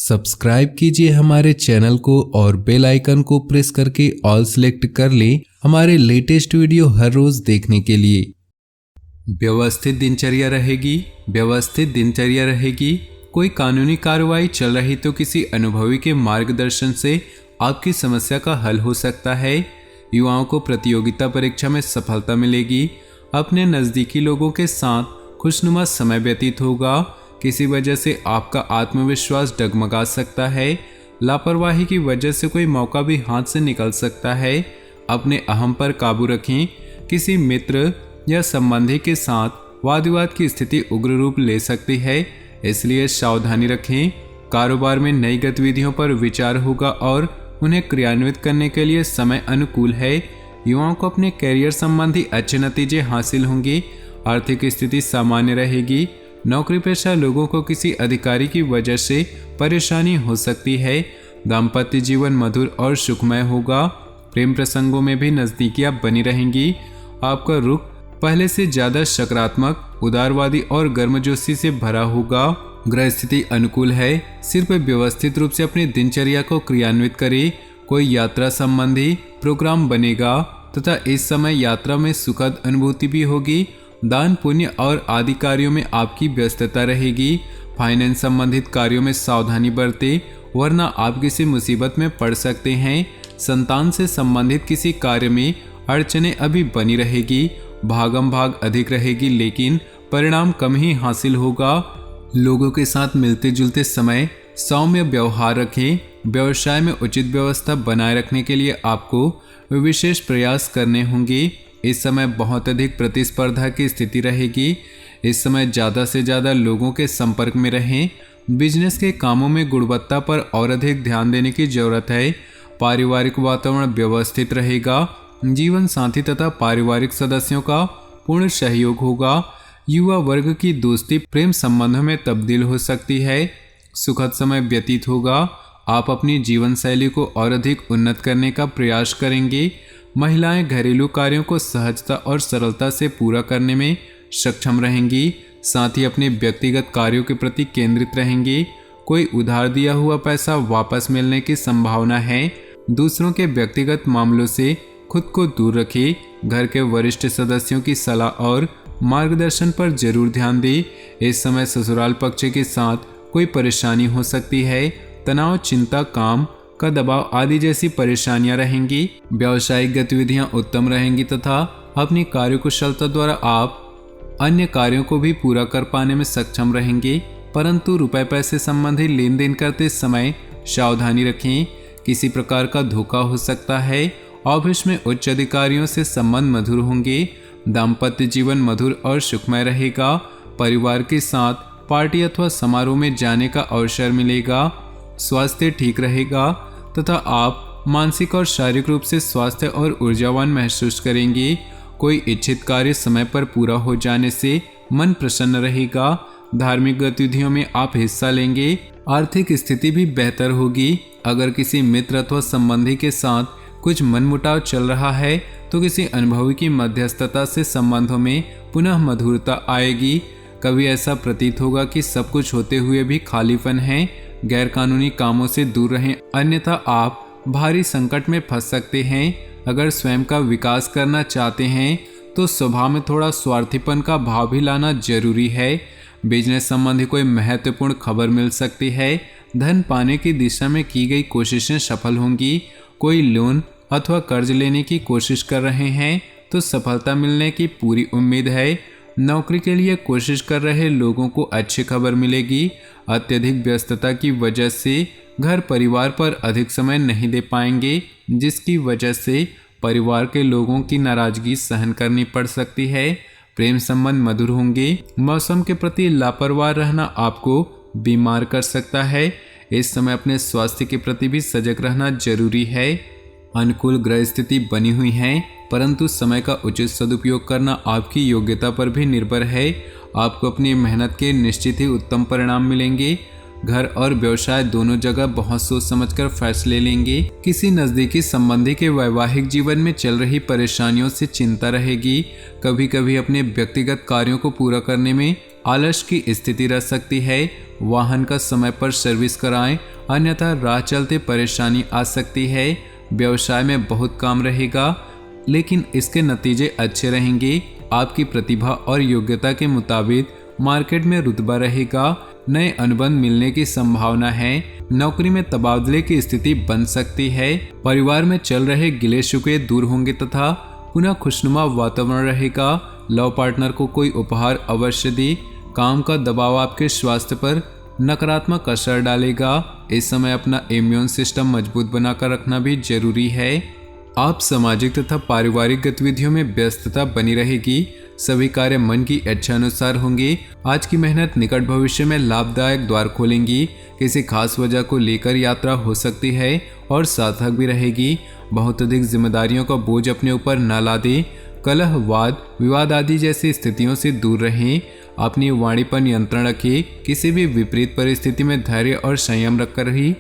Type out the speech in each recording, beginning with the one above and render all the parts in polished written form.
Subscribe कीजिए हमारे channel को और बेल आइकन को प्रेस करके ऑल सेलेक्ट कर लें हमारे लेटेस्ट वीडियो हर रोज देखने के लिए। व्यवस्थित दिनचर्या रहेगी। व्यवस्थित दिनचर्या रहेगी। कोई कानूनी कार्रवाई चल रही तो किसी अनुभवी के मार्गदर्शन से आपकी समस्या का हल हो सकता है। युवाओं को प्रतियोगिता परीक्षा में सफलता मिलेगी। अपने नज़दीकी लोगों के साथ खुशनुमा समय व्यतीत होगा। किसी वजह से आपका आत्मविश्वास डगमगा सकता है। लापरवाही की वजह से कोई मौका भी हाथ से निकल सकता है। अपने अहम पर काबू रखें। किसी मित्र या संबंधी के साथ वाद विवाद की स्थिति उग्र रूप ले सकती है, इसलिए सावधानी रखें। कारोबार में नई गतिविधियों पर विचार होगा और उन्हें क्रियान्वित करने के लिए समय अनुकूल है। युवाओं को अपने कैरियर संबंधी अच्छे नतीजे हासिल होंगे। आर्थिक स्थिति सामान्य रहेगी। नौकरी पेशा लोगों को किसी अधिकारी की वजह से परेशानी हो सकती है। दाम्पत्य जीवन मधुर और सुखमय होगा। प्रेम प्रसंगों में भी नज़दीकियां बनी रहेंगी। आपका रुख पहले से ज़्यादा सकारात्मक, उदारवादी और गर्मजोशी से भरा होगा। ग्रह स्थिति अनुकूल है। सिर्फ व्यवस्थित रूप से अपनी दिनचर्या को क्रियान्वित करें। कोई यात्रा संबंधी प्रोग्राम बनेगा तथा इस समय यात्रा में सुखद अनुभूति भी होगी। दान पुण्य और आदि कार्यों में आपकी व्यस्तता रहेगी। फाइनेंस संबंधित कार्यों में सावधानी बरतें, वरना आप किसी मुसीबत में पड़ सकते हैं। संतान से संबंधित किसी कार्य में अड़चने अभी बनी रहेगी। भागम भाग अधिक रहेगी, लेकिन परिणाम कम ही हासिल होगा। लोगों के साथ मिलते जुलते समय सौम्य व्यवहार रखें। व्यवसाय में उचित व्यवस्था बनाए रखने के लिए आपको विशेष प्रयास करने होंगे। इस समय बहुत अधिक प्रतिस्पर्धा की स्थिति रहेगी। इस समय ज़्यादा से ज़्यादा लोगों के संपर्क में रहें। बिजनेस के कामों में गुणवत्ता पर और अधिक ध्यान देने की जरूरत है। पारिवारिक वातावरण व्यवस्थित रहेगा। जीवन साथी तथा पारिवारिक सदस्यों का पूर्ण सहयोग होगा। युवा वर्ग की दोस्ती प्रेम संबंधों में तब्दील हो सकती है। सुखद समय व्यतीत होगा। आप अपनी जीवन शैली को और अधिक उन्नत करने का प्रयास करेंगे। महिलाएं घरेलू कार्यों को सहजता और सरलता से पूरा करने में सक्षम रहेंगी। साथ ही अपने व्यक्तिगत कार्यों के प्रति केंद्रित रहेंगी। कोई उधार दिया हुआ पैसा वापस मिलने की संभावना है। दूसरों के व्यक्तिगत मामलों से खुद को दूर रखें। घर के वरिष्ठ सदस्यों की सलाह और मार्गदर्शन पर जरूर ध्यान दें। इस समय ससुराल पक्ष के साथ कोई परेशानी हो सकती है। तनाव, चिंता, काम का दबाव आदि जैसी परेशानियां रहेंगी। व्यावसायिक गतिविधियां उत्तम रहेंगी तथा अपनी कार्यकुशलता द्वारा आप अन्य कार्यों को भी पूरा कर पाने में सक्षम रहेंगे। परंतु रुपए पैसे संबंधी लेन देन करते समय सावधानी रखें। किसी प्रकार का धोखा हो सकता है। ऑफिस में उच्च अधिकारियों से संबंध मधुर होंगे। दाम्पत्य जीवन मधुर और सुखमय रहेगा। परिवार के साथ पार्टी अथवा समारोह में जाने का अवसर मिलेगा। स्वास्थ्य ठीक रहेगा तथा आप मानसिक और शारीरिक रूप से स्वास्थ्य और ऊर्जावान महसूस करेंगे। कोई इच्छित कार्य समय पर पूरा हो जाने से मन प्रसन्न रहेगा। धार्मिक गतिविधियों में आप हिस्सा लेंगे। आर्थिक स्थिति भी बेहतर होगी। अगर किसी मित्र अथवा संबंधी के साथ कुछ मनमुटाव चल रहा है तो किसी अनुभवी की मध्यस्थता से संबंधों में पुनः मधुरता आएगी। कभी ऐसा प्रतीत होगा कि सब कुछ होते हुए भी खालीपन है। गैर कानूनी कामों से दूर रहें, अन्यथा आप भारी संकट में फंस सकते हैं। अगर स्वयं का विकास करना चाहते हैं तो स्वभाव में थोड़ा स्वार्थीपन का भाव भी लाना जरूरी है। बिजनेस संबंधी कोई महत्वपूर्ण खबर मिल सकती है। धन पाने की दिशा में की गई कोशिशें सफल होंगी। कोई लोन अथवा कर्ज लेने की कोशिश कर रहे हैं तो सफलता मिलने की पूरी उम्मीद है। नौकरी के लिए कोशिश कर रहे लोगों को अच्छी खबर मिलेगी। अत्यधिक व्यस्तता की वजह से घर परिवार पर अधिक समय नहीं दे पाएंगे, जिसकी वजह से परिवार के लोगों की नाराजगी सहन करनी पड़ सकती है। प्रेम संबंध मधुर होंगे। मौसम के प्रति लापरवाह रहना आपको बीमार कर सकता है। इस समय अपने स्वास्थ्य के प्रति भी सजग रहना जरूरी है। अनुकूल ग्रह स्थिति बनी हुई है, परंतु समय का उचित सदुपयोग करना आपकी योग्यता पर भी निर्भर है। आपको अपनी मेहनत के निश्चित ही उत्तम परिणाम मिलेंगे। घर और व्यवसाय दोनों जगह बहुत सोच समझकर फैसले लेंगे। किसी नज़दीकी संबंधी के वैवाहिक जीवन में चल रही परेशानियों से चिंता रहेगी। कभी कभी अपने व्यक्तिगत कार्यों को पूरा करने में आलस्य की स्थिति रह सकती है। वाहन का समय पर सर्विस कराएं, अन्यथा राह चलते परेशानी आ सकती है। व्यवसाय में बहुत काम रहेगा, लेकिन इसके नतीजे अच्छे रहेंगे। आपकी प्रतिभा और योग्यता के मुताबिक मार्केट में रुतबा रहेगा। नए अनुबंध मिलने की संभावना है। नौकरी में तबादले की स्थिति बन सकती है। परिवार में चल रहे गिले शिकवे दूर होंगे तथा पुनः खुशनुमा वातावरण रहेगा। लव पार्टनर को कोई उपहार अवश्य दे। काम का दबाव आपके स्वास्थ्य पर नकारात्मक असर डालेगा। इस समय अपना इम्यून सिस्टम मजबूत बनाकर रखना भी जरूरी है। आप सामाजिक तथा पारिवारिक गतिविधियों में व्यस्तता बनी रहेगी। सभी कार्य मन की इच्छा अनुसार होंगे। आज की मेहनत निकट भविष्य में लाभदायक द्वार खोलेंगी। किसी खास वजह को लेकर यात्रा हो सकती है और सार्थक भी रहेगी। बहुत अधिक जिम्मेदारियों का बोझ अपने ऊपर न लादें। कलह, वाद विवाद आदि जैसी स्थितियों से दूर रहें। अपनी वाणी पर नियंत्रण रखें। किसी भी विपरीत परिस्थिति में धैर्य और संयम रखकर ही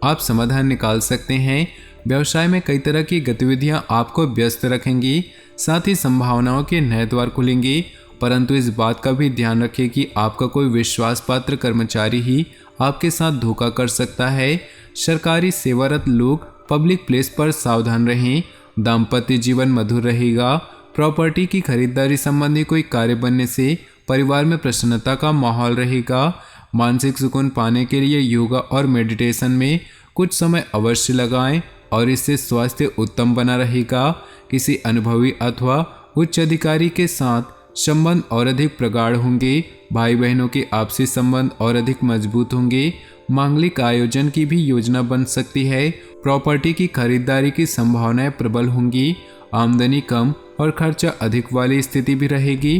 आप समाधान निकाल सकते हैं। व्यवसाय में कई तरह की गतिविधियां आपको व्यस्त रखेंगी, साथ ही संभावनाओं के नए द्वार खुलेंगे। परंतु इस बात का भी ध्यान रखें कि आपका कोई विश्वास पात्र कर्मचारी ही आपके साथ धोखा कर सकता है। सरकारी सेवारत लोग पब्लिक प्लेस पर सावधान रहें। दाम्पत्य जीवन मधुर रहेगा। प्रॉपर्टी की खरीदारी संबंधी कोई कार्य बनने से परिवार में प्रसन्नता का माहौल रहेगा। मानसिक सुकून पाने के लिए योगा और मेडिटेशन में कुछ समय अवश्य लगाएं और इससे स्वास्थ्य उत्तम बना रहेगा। किसी अनुभवी अथवा उच्च अधिकारी के साथ संबंध और अधिक प्रगाढ़ होंगे। भाई बहनों के आपसी संबंध और अधिक मजबूत होंगे। मांगलिक आयोजन की भी योजना बन सकती है। प्रॉपर्टी की खरीदारी की संभावनाएं प्रबल होंगी। आमदनी कम और खर्चा अधिक वाली स्थिति भी रहेगी।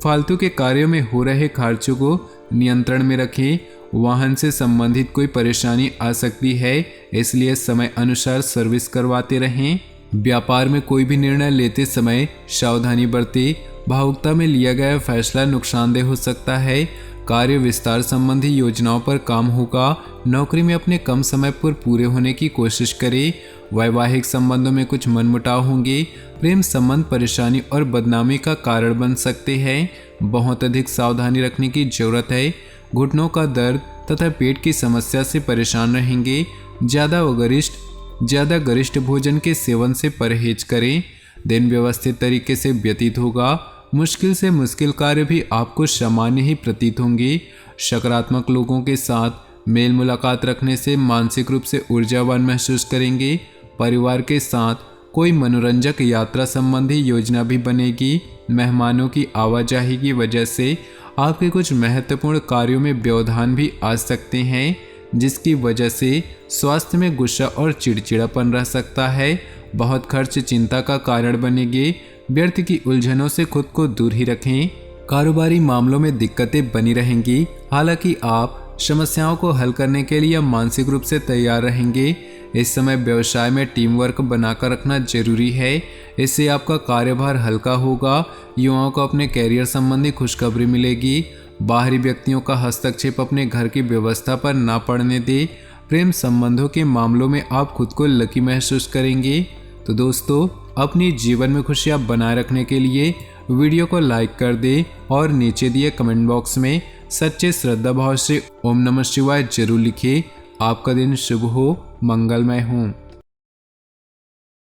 फालतू के कार्यों में हो रहे खर्चों को नियंत्रण में रखें। वाहन से संबंधित कोई परेशानी आ सकती है, इसलिए समय अनुसार सर्विस करवाते रहें। व्यापार में कोई भी निर्णय लेते समय सावधानी बरतें। भावुकता में लिया गया फैसला नुकसानदेह हो सकता है। कार्य विस्तार संबंधी योजनाओं पर काम होगा। नौकरी में अपने कम समय पर पूरे होने की कोशिश करें। वैवाहिक संबंधों में कुछ मनमुटाव होंगे। प्रेम संबंध परेशानी और बदनामी का कारण बन सकते हैं। बहुत अधिक सावधानी रखने की जरूरत है। घुटनों का दर्द तथा पेट की समस्या से परेशान रहेंगे। ज़्यादा गरिष्ठ भोजन के सेवन से परहेज करें। दिन व्यवस्थित तरीके से व्यतीत होगा। मुश्किल से मुश्किल कार्य भी आपको सामान्य ही प्रतीत होंगे। सकारात्मक लोगों के साथ मेल मुलाकात रखने से मानसिक रूप से ऊर्जावान महसूस करेंगे। परिवार के साथ कोई मनोरंजक यात्रा संबंधी योजना भी बनेगी। मेहमानों की आवाजाही की वजह से आपके कुछ महत्वपूर्ण कार्यों में व्यवधान भी आ सकते हैं, जिसकी वजह से स्वास्थ्य में गुस्सा और चिड़चिड़ापन रह सकता है। बहुत खर्च चिंता का कारण बनेंगे। व्यर्थ की उलझनों से खुद को दूर ही रखें। कारोबारी मामलों में दिक्कतें बनी रहेंगी। हालांकि आप समस्याओं को हल करने के लिए मानसिक रूप से तैयार रहेंगे। इस समय व्यवसाय में टीम वर्क बनाकर रखना जरूरी है। इससे आपका कार्यभार हल्का होगा। युवाओं को अपने कैरियर संबंधी खुशखबरी मिलेगी। बाहरी व्यक्तियों का हस्तक्षेप अपने घर की व्यवस्था पर ना पड़ने दे। प्रेम संबंधों के मामलों में आप खुद को लकी महसूस करेंगे। तो दोस्तों, अपनी जीवन में खुशियां बनाए रखने के लिए वीडियो को लाइक कर दें और नीचे दिए कमेंट बॉक्स में सच्चे श्रद्धा भाव से ओम नमः शिवाय जरूर लिखिए। आपका दिन शुभ हो, मंगलमय हो।